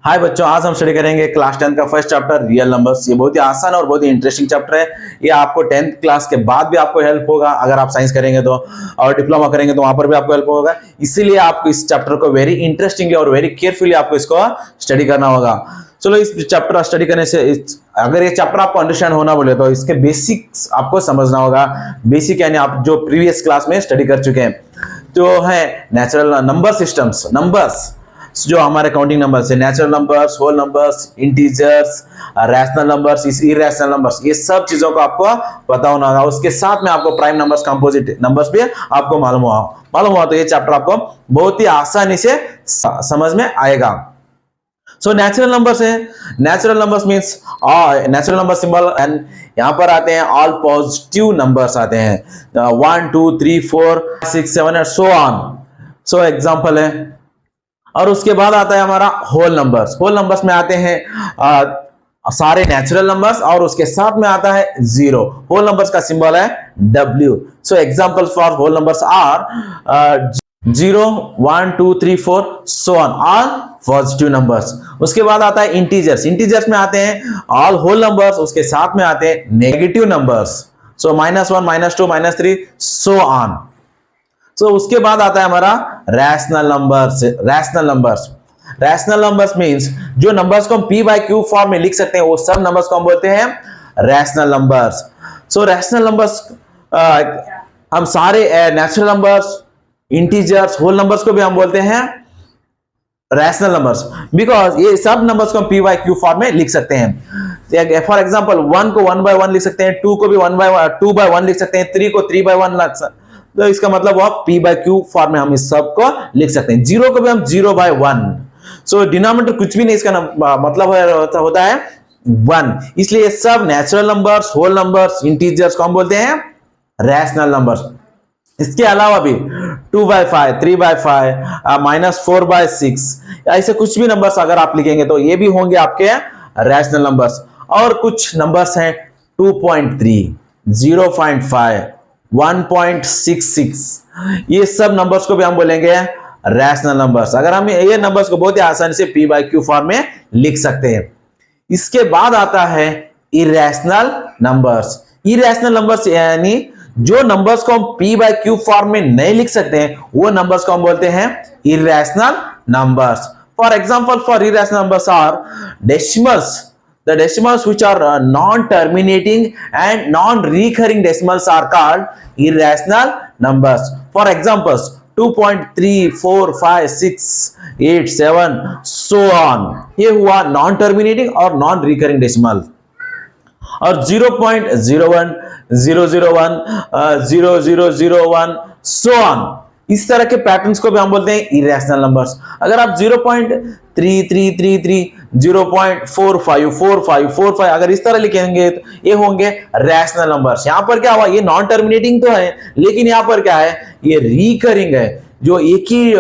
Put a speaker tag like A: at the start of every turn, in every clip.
A: हाय बच्चों, आज हम स्टडी करेंगे क्लास 10 का फर्स्ट चैप्टर रियल नंबर्स। ये बहुत ही आसान और बहुत ही इंटरेस्टिंग चैप्टर है। ये आपको 10th क्लास के बाद भी आपको हेल्प होगा अगर आप साइंस करेंगे तो, और डिप्लोमा करेंगे तो वहां पर भी आपको हेल्प होगा। इसीलिए आपको इस चैप्टर को वेरी इंटरेस्टिंगली और वेरी केयरफुली आपको इसको स्टडी करना होगा। चलो, इस चैप्टर स्टडी करने से अगर ये चैप्टर आपको अंडरस्टैंड होना बोले तो इसके बेसिक्स आपको समझना होगा। बेसिक यानी आप जो प्रीवियस क्लास में स्टडी कर चुके हैं, तो है नेचुरल नंबर सिस्टम्स, नंबर्स जो हमारे काउंटिंग नंबर्स है, natural numbers, whole numbers, integers, rational numbers, irrational numbers, ये सब चीजों को आपको पता होना होगा। उसके साथ में आपको प्राइम नंबर्स, कंपोजिट नंबर्स भी आपको मालूम हुआ तो ये चैप्टर आपको बहुत ही आसानी से समझ में आएगा। सो नेचुरल नंबर्स है, natural numbers means natural number symbol, and यहां पर आते हैं ऑल पॉजिटिव नंबर्स आते हैं, 1 2 3 4 6 7 and so on. So example है। और उसके बाद आता है हमारा होल नंबर्स। होल नंबर्स में आते हैं सारे नेचुरल नंबर्स और उसके साथ में आता है जीरो। होल नंबर्स का सिंबल है W। So examples for whole numbers are 0 1 2 3 4 so on, all positive numbers. उसके बाद आता है इंटीजर्स। इंटीजर्स में आते हैं ऑल होल नंबर्स, उसके साथ में आते हैं negative numbers. So -1 -2 -3 so on. तो उसके बाद आता है हमारा rational numbers. Rational numbers, rational numbers means जो नंबर्स को हम p बाय q फॉर्म में लिख सकते हैं वो सब नंबर्स को हम बोलते हैं rational numbers. So rational numbers हम सारे natural numbers, integers, whole numbers को भी हम बोलते हैं रैशनल नंबर्स, बिकॉज ये सब नंबर्स को हम p बाय q फॉर्म में लिख सकते हैं। फॉर एग्जांपल 1 को 1 बाय 1 लिख सकते हैं, 2 को भी 2 बाय 1 लिख सकते हैं, 3 को 3 बाय 1 लिख सकते हैं। तो इसका मतलब वो p बाय q फॉर्म में हम इस सब को लिख सकते हैं। 0 को भी हम 0 बाय 1। सो डिनोमिनेटर कुछ भी नहीं, इसका मतलब होता है 1। इसलिए ये सब natural numbers, whole numbers, integers को हम बोलते हैं रैशनल नंबर्स। इसके अलावा भी 2 बाय 5, 3 बाय 5, -4 बाय 6, ऐसे कुछ भी नंबर्स अगर आप लिखेंगे तो ये भी होंगे आपके रैशनल नंबर्स। और कुछ नंबर्स हैं 2.3, 0.5, 1.66, ये सब नंबर्स को भी हम बोलेंगे रैशनल नंबर्स। अगर हम ये नंबर्स को बहुत ही आसानी से p बाय q फॉर्म में लिख सकते हैं। इसके बाद आता है इरैशनल नंबर्स। इरैशनल नंबर्स यानी जो नंबर्स को हम p बाय q फॉर्म में नहीं लिख सकते हैं वो नंबर्स को हम बोलते हैं irrational numbers. For example for irrational numbers are decimals. The decimals which are non-terminating and non-recurring decimals are called irrational numbers. For examples, 2.3, 4, 5, 6, 8, 7, so on. ये हुआ non-terminating और non-recurring decimal. और 0.01, 001, 0001, so on. इस तरह के पैटर्न्स को भी हम बोलते हैं इरैशनल नंबर्स। अगर आप 0.3333, 0.454545 अगर इस तरह लिखेंगे तो ये होंगे रैशनल नंबर्स। यहां पर क्या हुआ, ये नॉन टर्मिनेटिंग तो है लेकिन यहां पर क्या है, ये रिकरिंग है। जो एक ही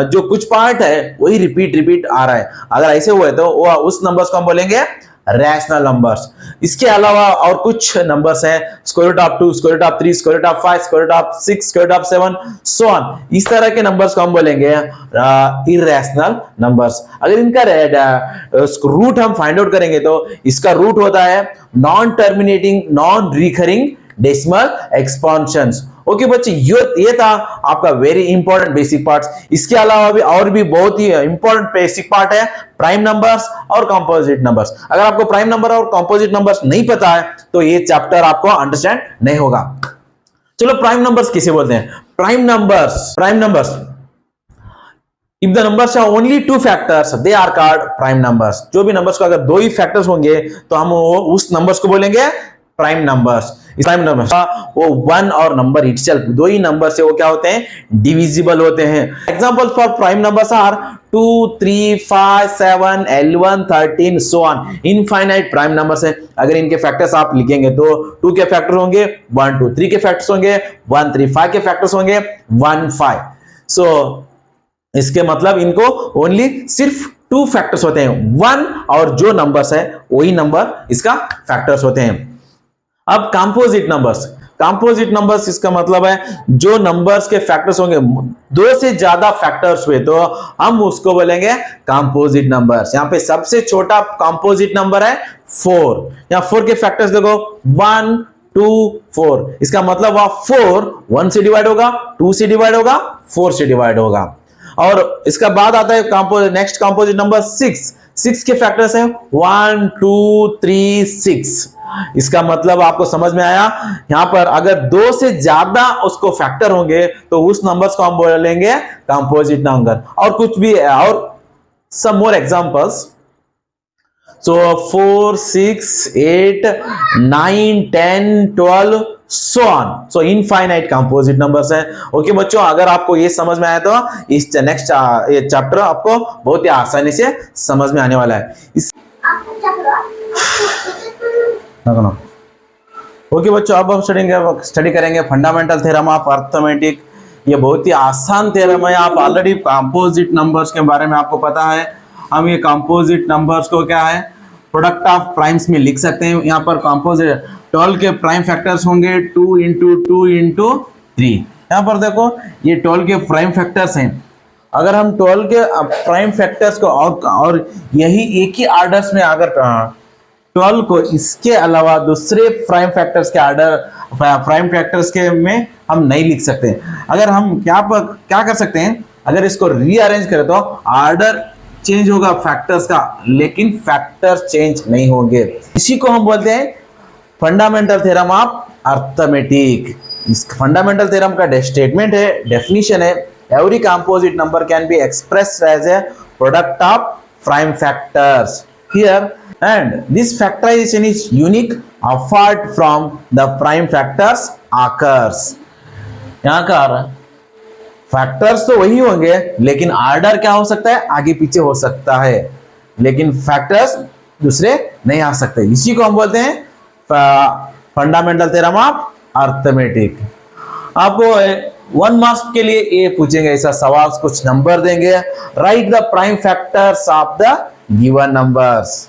A: जो कुछ पार्ट है वही रिपीट आ रहा है। अगर ऐसे हुए तो वो उस नंबर्स को हम बोलेंगे रैशनल नंबर्स। इसके अलावा और कुछ नंबर्स हैं, square root of 2, square root of 3, square root of 5, square root of 6, square root of 7, so on. इस तरह के नंबर्स को हम बोलेंगे इरैशनल नंबर्स। अगर इनका रूट हम फाइंड आउट करेंगे तो इसका रूट होता है non terminating, non recurring decimal expansions. Okay बच्चे, ये था आपका वेरी इंपॉर्टेंट बेसिक पार्ट्स। इसके अलावा भी और भी बहुत ही इंपॉर्टेंट बेसिक पार्ट है प्राइम नंबर्स और कंपोजिट नंबर्स। अगर आपको प्राइम नंबर और कंपोजिट नंबर्स नहीं पता है तो ये चैप्टर आपको अंडरस्टैंड नहीं होगा। चलो, प्राइम नंबर्स किसे बोलते हैं? Prime numbers if the numbers have only 2 factors they are called prime numbers। जो भी नंबर्स को अगर 2 ही फैक्टर्स होंगे तो हम उस नंबर्स को बोलेंगे प्राइम नंबर्स। प्राइम नंबर वो 1 और नंबर इटसेल्फ, 2 ही नंबर से वो क्या होते हैं, डिविजिबल होते हैं। Example for prime numbers are 2 3 5 7 11 13 so on. Infinite prime numbers है। अगर इनके फैक्टर्स आप लिखेंगे तो 2 के फैक्टर होंगे 1 2, 3 के फैक्टर्स होंगे 1 3, 5 के फैक्टर्स होंगे 1 5। सो इसके मतलब इनको ओनली सिर्फ 2 फैक्टर्स होते हैं, 1 और जो नंबर्स है वही नंबर इसका फैक्टर्स होते हैं। अब कंपोजिट नंबर्स, कंपोजिट नंबर्स इसका मतलब है जो नंबर्स के फैक्टर्स होंगे, दो से ज्यादा फैक्टर्स हुए तो हम उसको बोलेंगे कंपोजिट नंबर्स। यहां पे सबसे छोटा कंपोजिट नंबर है 4। यहां 4 के फैक्टर्स देखो 1 2 4, इसका मतलब वह 4 1 से डिवाइड होगा, 2 से डिवाइड होगा, 4 से डिवाइड होगा। और इसका बाद आता है नेक्स्ट कंपोजिट नंबर 6। 6 के फैक्टर्स हैं 1 2 3 6। इसका मतलब आपको समझ में आया, यहां पर अगर दो से ज्यादा उसको फैक्टर होंगे तो उस नंबर्स को हम बोलेंगे कंपोजिट नंबर। और कुछ भी है, और सम more examples. So 4, 6, 8, 9, 10, 12, so on. So infinite composite numbers हैं। ओके बच्चों, अगर आपको ये समझ में आया तो इस नेक्स्ट ये चैप्टर आपको बहुत ही आसानी से समझ में आने वाला है। ओके बच्चों, अब हम स्टडी करेंगे फंडामेंटल थ्योरम ऑफ अर्थमेटिक। ये बहुत ही आसान थ्योरम है। आप ऑलरेडी कंपोजिट नंबर्स के बारे में आपको पता है। हम ये कंपोजिट नंबर्स को क्या है, प्रोडक्ट ऑफ प्राइम्स में लिख सकते हैं। यहाँ पर कंपोजिट 12 के प्राइम फैक्टर्स होंगे 2 इंटू 2 इंटू 3। यहाँ पर देखो ये 12 के प्राइम फैक्टर्स हैं। अगर हम 12 के प्राइम फैक्टर्स को और यही एक ही ऑर्डर्स में अगर 12 को इसके अलावा दूसरे प्राइम फैक्टर्स के प्राइम फैक्टर्स के में हम नहीं लिख सकते। अगर हम क्या कर सकते हैं, अगर इसको रीअरेंज करें तो ऑर्डर चेंज होगा फैक्टर्स का, लेकिन फैक्टर्स चेंज नहीं होंगे। इसी को हम बोलते हैं फंडामेंटल थ्योरम ऑफ अर्थमेटिक। इस फंडामेंटल थ्योरम का स्टेटमेंट है, डेफिनेशन है, every composite number can be expressed as a product of prime factors here and this factorization is unique apart from the prime factors occurs। यहां का factors तो वही होंगे, लेकिन ऑर्डर क्या हो सकता है, आगे पीछे हो सकता है, लेकिन फैक्टर्स दूसरे नहीं आ सकते। इसी को हम बोलते हैं फंडामेंटल थ्योरम ऑफ अर्थमेटिक। आपको 1 मार्क्स के लिए ये पूछेंगे ऐसा सवाल, कुछ नंबर देंगे, right the prime factors of the given numbers.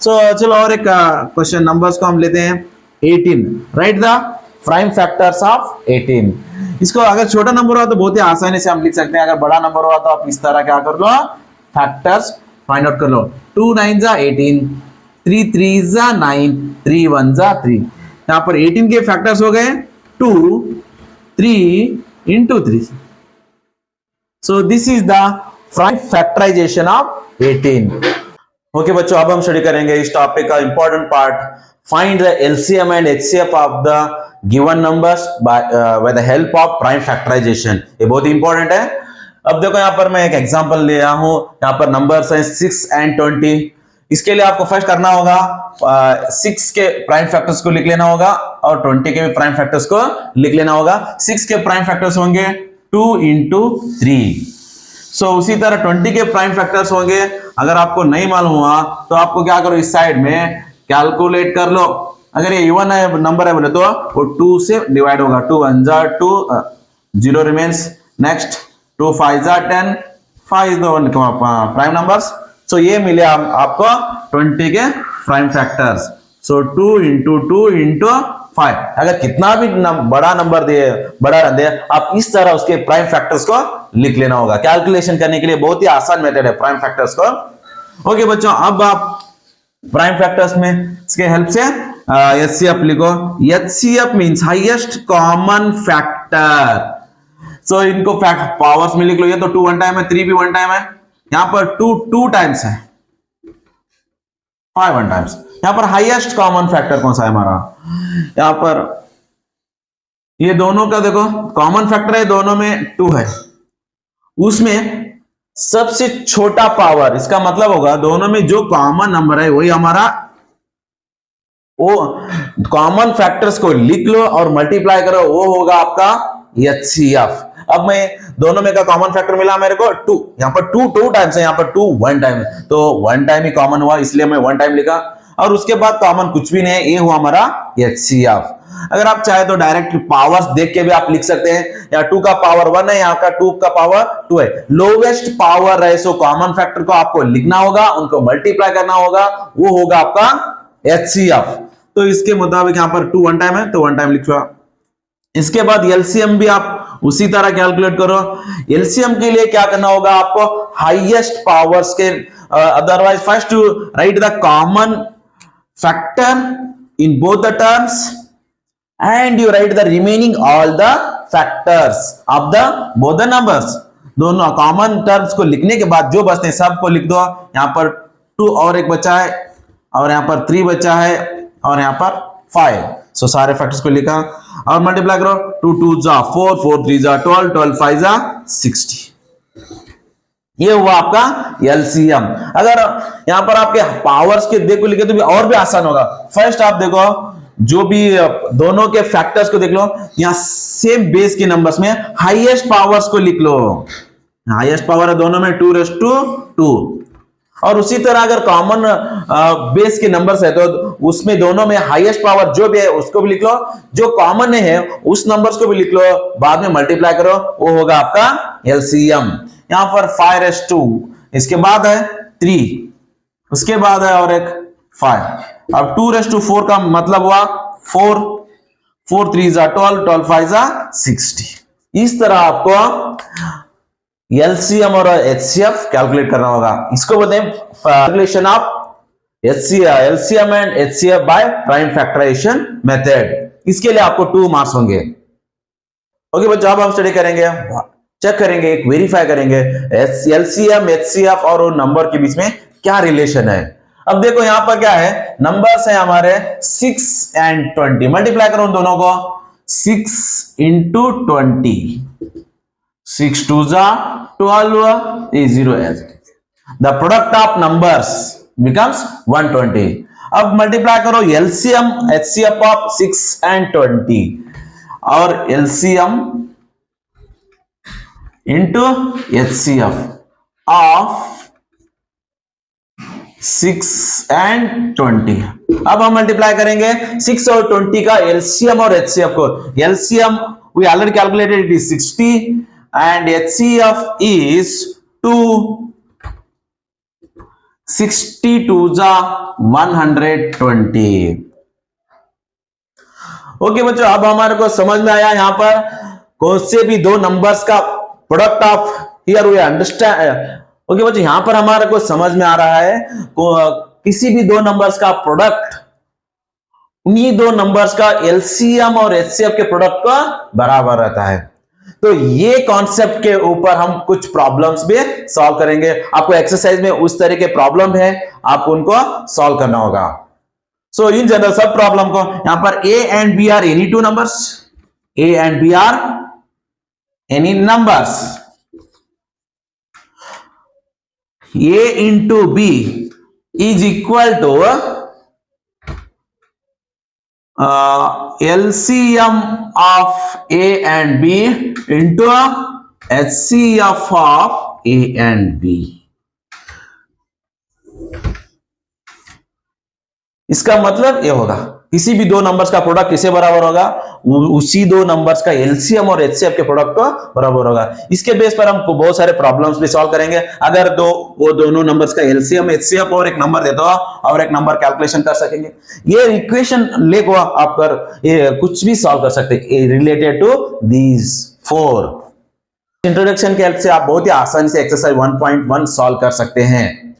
A: चलो और एक क्वेश्चन नंबर्स को हम लेते हैं 18। Right the prime factors of 18। इसको अगर छोटा नंबर हो तो बहुत ही आसानी से हम लिख सकते हैं। अगर बड़ा नंबर हुआ तो आप इस तरह क्या कर लो, फैक्टर्स फाइंड आउट कर लो। 2 9 जा 18, 3 3 जा 9, 3 1 जा 3। यहां पर 18 के फैक्टर्स हो गए 2 3 into 3। So this is the prime factorization of 18। Okay बच्चों, अब हम स्टडी करेंगे इस टॉपिक का important part, find the LCM and HCF of the given numbers by the help of prime factorization. ये बहुत इंपॉर्टेंट है। अब देखो यहाँ पर मैं एक एग्जांपल ले रहा हूं, यहाँ पर नंबर्स हैं 6 and 20। इसके लिए आपको फर्स्ट करना होगा 6 के प्राइम फैक्टर्स को लिख लेना होगा और 20 के भी प्राइम फैक्टर्स को लिख लेना होगा। 6 के प्राइम फैक्टर्स होंगे 2 into 3। सो उसी तरह 20 के प्राइम फैक्टर्स होंगे। अगर आपको नहीं मालूम हुआ तो आपको क्या करो, इस साइड में कैलकुलेट कर लो। अगर ये इवन है नंबर है बोले तो वो 2 से डिवाइड होगा। 2 1 जा 2, 0 रिमेन्स। नेक्स्ट 2 5 जा 10, 5 दो प्राइम नंबर्स। सो ये मिले आपको 20 के प्राइम फैक्टर्स। सो 2 into 2 into 5। अगर कितना भी बड़ा नंबर बड़ा दे, आप इस तरह उसके प्राइम फैक्टर्स को लिख लेना होगा। कैलकुलेशन करने के लिए बहुत ही आसान मेथड है प्राइम फैक्टर्स को। ओके बच्चों, अब आप प्राइम फैक्टर्स में इसके हेल्प से एचसीएफ लिखो। HCF means highest common factor. So इनको पावर्स में लिख लो। ये तो 2 1 टाइम है, 3 भी 1 टाइम है। यहां पर 2 2 टाइम्स है, 5 1 टाइम्स। यहां पर हाईएस्ट कॉमन फैक्टर कौन सा है हमारा, यहां पर ये दोनों का देखो कॉमन फैक्टर है, दोनों में 2 है। उसमें सबसे छोटा पावर, इसका मतलब होगा दोनों में जो कॉमन नंबर है वही हमारा, वो कॉमन फैक्टर्स को लिख लो और मल्टीप्लाई करो, वो होगा आपका एचसीएफ। अब मैं दोनों में का कॉमन फैक्टर मिला मेरे को 2। यहां पर 2 2 टाइम्स है, यहां पर 2 1 टाइम है, तो 1 टाइम ही कॉमन हुआ, इसलिए मैं 1 टाइम लिखा। और उसके बाद कॉमन कुछ भी नहीं है, ये हुआ हमारा एचसीएफ। अगर आप चाहे तो डायरेक्ट पावर्स देख के भी आप लिख सकते हैं। यहाँ 2 का पावर 1 है, यहाँ का 2 का पावर 2 है। लोवेस्ट पावर है, सो कॉमन फैक्टर को आपको लिखना होगा, उनको मल्टीप्लाई करना होगा, वो होगा आपका एचसीएफ। तो इसके मुताबिक यहाँ पर 2 1 टाइम है, तो 1 टाइम लिखा। इसके बाद एलसीएम भी आप उसी तरह कैलकुलेट करो। एलसीएम के लिए क्या करना होगा आपको, हाईएस्ट पावर्स के, otherwise first to write the common factor in both the terms and you write the remaining all the factors of the both the numbers। दोनों कॉमन टर्म्स को लिखने के बाद जो बचते हैं सबको लिख दो। यहां पर 2 और एक बचा है, और यहां पर 3 बचा है, और यहां पर 5। सो सारे फैक्टर्स को लिखा और मल्टीप्लाई करो। 2 2 जा 4, 4 3 जा 12, 12 5 जा 60। ये हुआ आपका एलसीएम। अगर यहां पर आपके पावर्स के देखो लिखे तो भी और भी आसान होगा। फर्स्ट आप देखो, जो भी दोनों के फैक्टर्स को देख लो, यहां सेम बेस के नंबर्स में हाईएस्ट पावर्स को लिख लो। हाईएस्ट पावर है दोनों में 2/2। और उसी तरह अगर कॉमन बेस के नंबर्स है तो उसमें दोनों में हाईएस्ट पावर जो भी है उसको भी लिख लो, जो कॉमन है उस नंबर्स को भी लिख लो, बाद में मल्टीप्लाई करो, वो होगा आपका एलसीएम। यहां पर 5/2, इसके बाद है 3, उसके बाद है और एक 5। अब 2/4 का मतलब हुआ 4, 4 3 जा 12, 12 5 जा 60। इस तरह आपको एलसीएम और एचसीएफ कैलकुलेट करना होगा। इसको बोलते हैं calculation of LCM and HCF by prime factorization method. इसके लिए आपको 2 मार्क्स होंगे। ओके बच्चों, अब हम स्टडी करेंगे, चेक करेंगे, एक वेरीफाई करेंगे एलसीएम एचसीएफ और नंबर के बीच में क्या रिलेशन है। अब देखो यहां पर क्या है, नंबर्स है हमारे 6 and 20। मल्टीप्लाई करो उन दोनों को, 6 into 20, 6 2 जा 12, 0 as the product of numbers becomes 120। अब मल्टीप्लाई करो एलसीएम एचसीएफ ऑफ 6 and 20 और LCM into HCF of 6 and 20। अब हम मल्टीप्लाई करेंगे 6 और 20 का एलसीएम और एचसीएफ को। LCM we already calculated, it is 60 and HCF is 2, 62 जा 120। ओके बच्चों, अब हमारे को समझ में आया यहां पर कौन से भी दो नंबर्स का product of here we understand. Okay बच्चों, यहां पर हमारे को समझ में आ रहा है किसी भी दो नंबर्स का प्रोडक्ट उन्हीं दो नंबर्स का एलसीएम और एचसीएफ के प्रोडक्ट का बराबर रहता है। तो ये कॉन्सेप्ट के ऊपर हम कुछ प्रॉब्लम्स भी सॉल्व करेंगे। आपको एक्सरसाइज में उस तरह के प्रॉब्लम है, आपको उनको सॉल्व करना होगा। सो इन जनरल सब प्रॉब्लम को यहां पर A and B are any two numbers, A and B are any numbers, A into B is equal to LCM of A and B into HCF of A and B। इसका मतलब ये होगा किसी भी दो नंबर्स का product किसे बराबर होगा, उसी दो नंबर्स का एलसीएम और एचसीएफ के प्रोडक्ट को बराबर होगा। इसके बेस पर हम बहुत सारे प्रॉब्लम्स भी सॉल्व करेंगे। अगर वो दोनों नंबर्स का एलसीएम एचसीएफ और एक नंबर दे दो और एक नंबर कैलकुलेशन कर सकेंगे। ये इक्वेशन लेको आप कर ये कुछ भी सॉल्व कर सकते हैं रिलेटेड टू दीज 4। इंट्रोडक्शन के हेल्प से आप बहुत ही आसानी से एक्सरसाइज 1.1 सॉल्व कर सकते हैं।